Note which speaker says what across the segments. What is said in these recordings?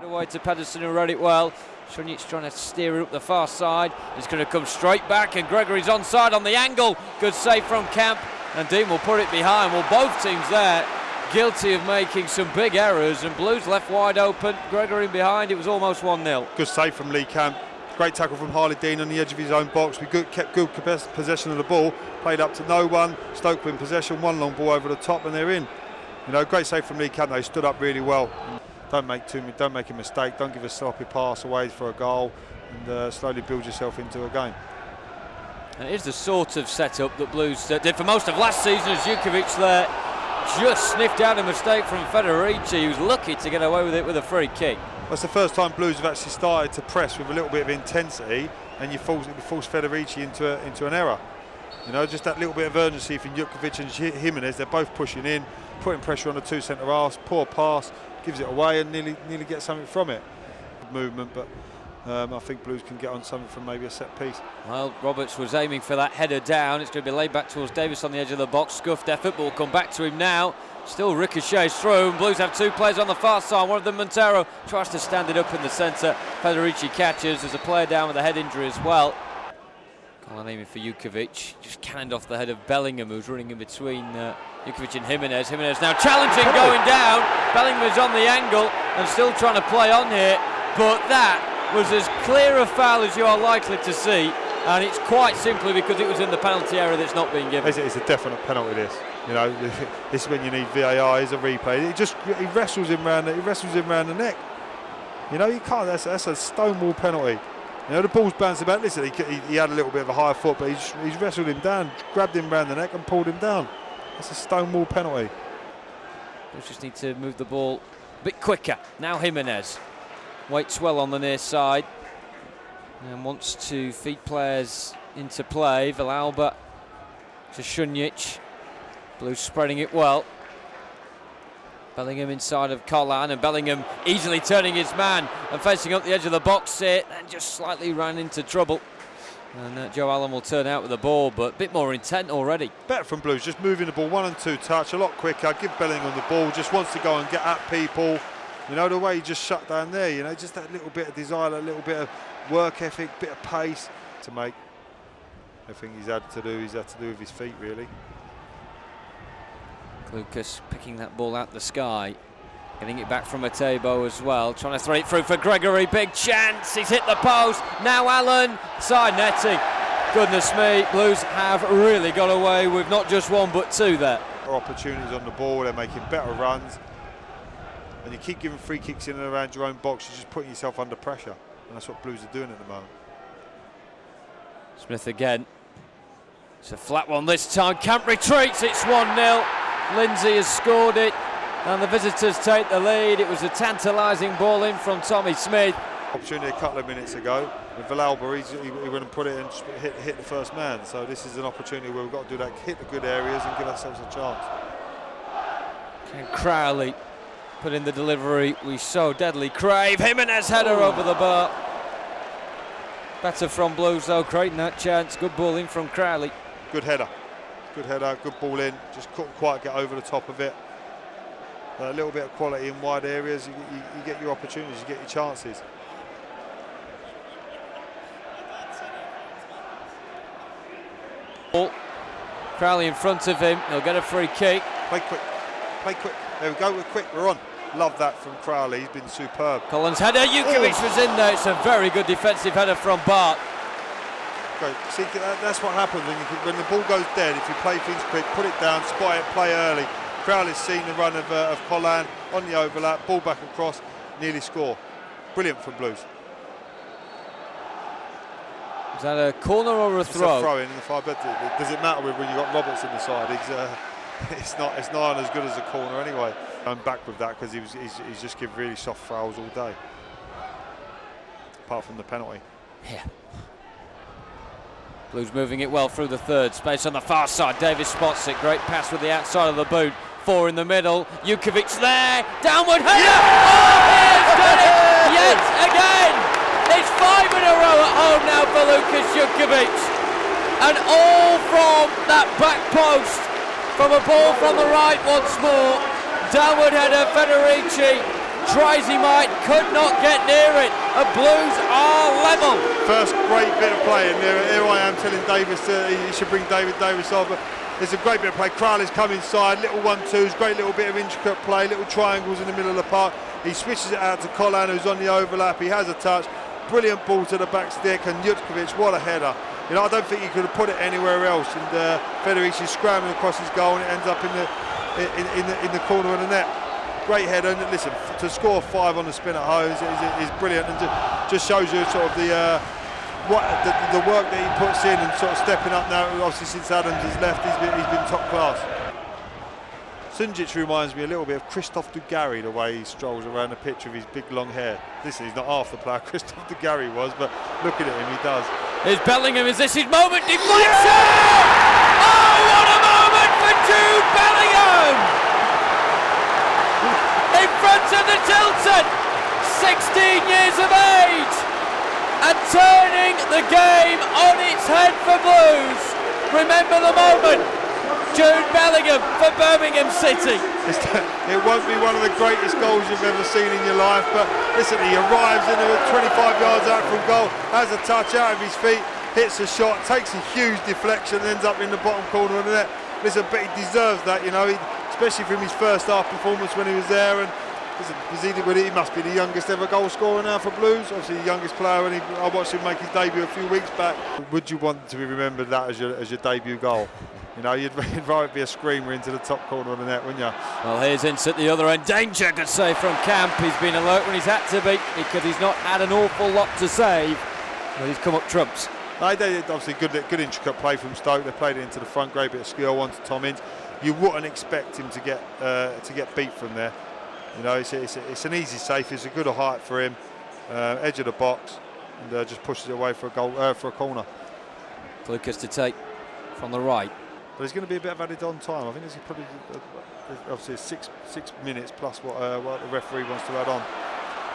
Speaker 1: away to Pedersen, who read it well. Shunjic trying to steer it up the far side. He's going to come straight back, and Gregory's onside on the angle. Good save from Camp, and Dean will put it behind. Well, both teams there guilty of making some big errors, and Blues left wide open. Gregory behind. It was almost 1-0.
Speaker 2: Good save from Lee Camp. Great tackle from Harley Dean on the edge of his own box. We kept good possession of the ball. Played up to no one. Stoke win possession. One long ball over the top, and they're in. You know, great save from Lee Camp. They stood up really well. Don't make a mistake. Don't give a sloppy pass away for a goal, and slowly build yourself into a game.
Speaker 1: And it is the sort of setup that Blues did for most of last season, as Jukovic there just sniffed out a mistake from Federici. He was lucky to get away with it with a free kick.
Speaker 2: That's the first time Blues have actually started to press with a little bit of intensity, and you force Federici into an error. You know, just that little bit of urgency from Jukovic and Jimenez. They're both pushing in, putting pressure on the two centre halves. Poor pass, gives it away, and nearly gets something from it. Movement, but I think Blues can get on something from maybe a set piece.
Speaker 1: Well, Roberts was aiming for that header down. It's going to be laid back towards Davis on the edge of the box. Scuffed effort, but we'll come back to him now. Still ricochets through, and Blues have two players on the far side. One of them, Montero, tries to stand it up in the centre. Federici catches. There's a player down with a head injury as well. Colin aiming for Jukovic. Just canned off the head of Bellingham, who's running in between Jukovic and Jimenez. Jimenez now challenging, going down. Bellingham is on the angle and still trying to play on here, but that was as clear a foul as you are likely to see, and it's quite simply because it was in the penalty area that's not being given.
Speaker 2: It's a definite penalty, this. You know, this is when you need VAR, is a replay. He wrestles him round the neck. You know, you can't. That's a stonewall penalty. You know, the ball's bounced about. Listen, he had a little bit of a higher foot, but he's wrestled him down, grabbed him round the neck and pulled him down. That's a stonewall penalty.
Speaker 1: We just need to move the ball a bit quicker. Now Jimenez waits well on the near side and wants to feed players into play. Villalba to Shunjic. Blues spreading it well. Bellingham inside of Collan, and Bellingham easily turning his man and facing up the edge of the box here, and just slightly ran into trouble. And Joe Allen will turn out with the ball, but a bit more intent already.
Speaker 2: Better from Blues, just moving the ball 1 and 2 touch, a lot quicker. Give Bellingham the ball, just wants to go and get at people. You know, the way he just shut down there, you know, just that little bit of desire, a little bit of work ethic, bit of pace to make. Everything he's had to do with his feet, really.
Speaker 1: Lucas picking that ball out the sky, getting it back from Matebo as well, trying to throw it through for Gregory. Big chance, he's hit the post. Now Allen, side netting. Goodness me, Blues have really got away with not just one but two there.
Speaker 2: Opportunities on the ball, they're making better runs, and you keep giving free kicks in and around your own box, you're just putting yourself under pressure, and that's what Blues are doing at the moment.
Speaker 1: Smith again. It's a flat one this time. Camp retreats, it's 1-0. Lindsay has scored it, and the visitors take the lead. It was a tantalising ball in from Tommy Smith.
Speaker 2: Opportunity a couple of minutes ago with Villalba, he went and put it and hit the first man. So this is an opportunity where we've got to do that, hit the good areas and give ourselves a chance.
Speaker 1: And Crowley put in the delivery we so deadly crave. Jimenez header over the bar. Better from Blues though, creating that chance. Good ball in from Crowley.
Speaker 2: Good header, good ball in. Just couldn't quite get over the top of it. A little bit of quality in wide areas, you get your opportunities, you get your chances.
Speaker 1: Crowley in front of him, he'll get a free kick.
Speaker 2: Play quick. There we go, we're quick, we're on. Love that from Crowley, he's been superb.
Speaker 1: Collins' header, Jukovic was in there. It's a very good defensive header from Bart.
Speaker 2: Okay. See, that's what happens when the ball goes dead. If you play things quick, put it down, spot it, play early. Crowley's seen the run of Collan on the overlap, ball back across, nearly score. Brilliant from Blues.
Speaker 1: Is that a corner or a throw?
Speaker 2: It's a throw in the far, but does it matter when you've got Roberts in the side? It's not as good as a corner anyway. I'm back with that because he's just given really soft fouls all day, apart from the penalty.
Speaker 1: Yeah. Blues moving it well through the third. Space on the far side. Davis spots it. Great pass with the outside of the boot. 4 in the middle. Jukovic there. Downward header. Yeah! Oh, he's done it yet again. It's 5 in a row at home now for Lucas Jukovic. And all from that back post. From a ball from the right once more. Downward header, Federici. try as he might, could not get near it. The Blues are level.
Speaker 2: First great bit of play, and here I am telling Davis he should bring David Davis on, but there's a great bit of play. Crowley's come inside, little 1-2s, great little bit of intricate play, little triangles in the middle of the park. He switches it out to Collan, who's on the overlap. He has a touch, brilliant ball to the back stick, and Jutkovic, what a header. You know, I don't think he could have put it anywhere else, and Federici's scrambling across his goal, and it ends up in the corner of the net. Great header, and listen, to score 5 on the spin at home is brilliant, and just shows you sort of the work that he puts in, and sort of stepping up now. Obviously, since Adams has left, he's been top class. Sunjic reminds me a little bit of Christophe Dugarry, the way he strolls around the pitch with his big long hair. Listen, he's not half the player Christophe Dugarry was, but looking at him, he does.
Speaker 1: Here's Bellingham, is this his moment? Deflection! Oh, what a moment for Jude Bellingham! In front of the Tilton, 16 years of age, and turning the game on its head for Blues. Remember the moment. Jude Bellingham for Birmingham City.
Speaker 2: It won't be one of the greatest goals you've ever seen in your life, but listen, he arrives in at 25 yards out from goal, has a touch out of his feet, hits a shot, takes a huge deflection, ends up in the bottom corner of the net. Listen, but he deserves that, you know, especially from his first half performance when he was there. And listen, he must be the youngest ever goal scorer now for Blues. Obviously, the youngest player. And I watched him make his debut a few weeks back. Would you want to be remembered that as your debut goal? You know, you'd rather it be a screamer into the top corner of the net, wouldn't you?
Speaker 1: Well, here's Ince at the other end. Danger, good save from Camp. He's been alert when he's had to be, because he's not had an awful lot to save. But he's come up trumps.
Speaker 2: They obviously good intricate play from Stoke. They played it into the front, great bit of skill, one to Tom Ince. You wouldn't expect him to get beat from there. You know, it's an easy save. It's a good height for him, edge of the box, and just pushes it away for a goal, for a corner.
Speaker 1: Lucas to take from the right.
Speaker 2: But there's going to be a bit of added on time. I think there's probably obviously 6 minutes plus what the referee wants to add on.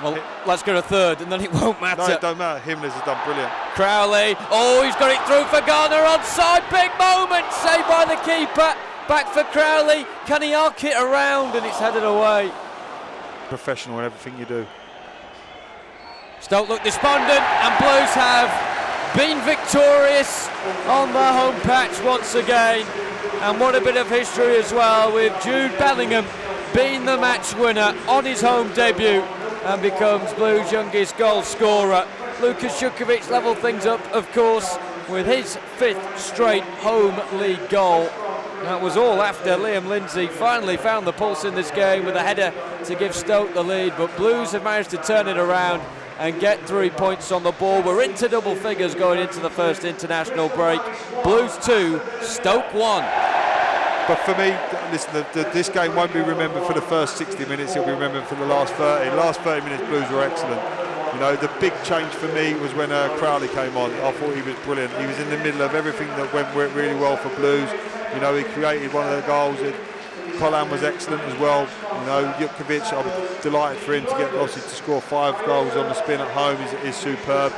Speaker 1: Well, let's go to third, and then it won't matter.
Speaker 2: No, it don't matter. Jimenez has done brilliant.
Speaker 1: Crowley, oh, he's got it through for Garner, onside, big moment, saved by the keeper. Back for Crowley, can he arc it around, and it's headed away.
Speaker 2: Professional in everything you do.
Speaker 1: Stoke look despondent, and Blues have been victorious on the home patch once again. And what a bit of history as well, with Jude Bellingham being the match winner on his home debut and becomes Blues' youngest goal scorer. Lucas Jutkovic levelled things up, of course, with his 5th straight home league goal. That was all after Liam Lindsay finally found the pulse in this game with a header to give Stoke the lead, but Blues have managed to turn it around and get 3 points on the ball. We're into double figures going into the first international break. Blues 2, Stoke 1.
Speaker 2: But for me, listen, this game won't be remembered for the first 60 minutes, it'll be remembered for the last 30. The last 30 minutes, Blues were excellent. You know, the big change for me was when Crowley came on. I thought he was brilliant. He was in the middle of everything that went really well for Blues. You know, he created one of the goals. Collan was excellent as well. You know, Jutkovic, I'm delighted for him to get, obviously, to score 5 goals on the spin at home is superb.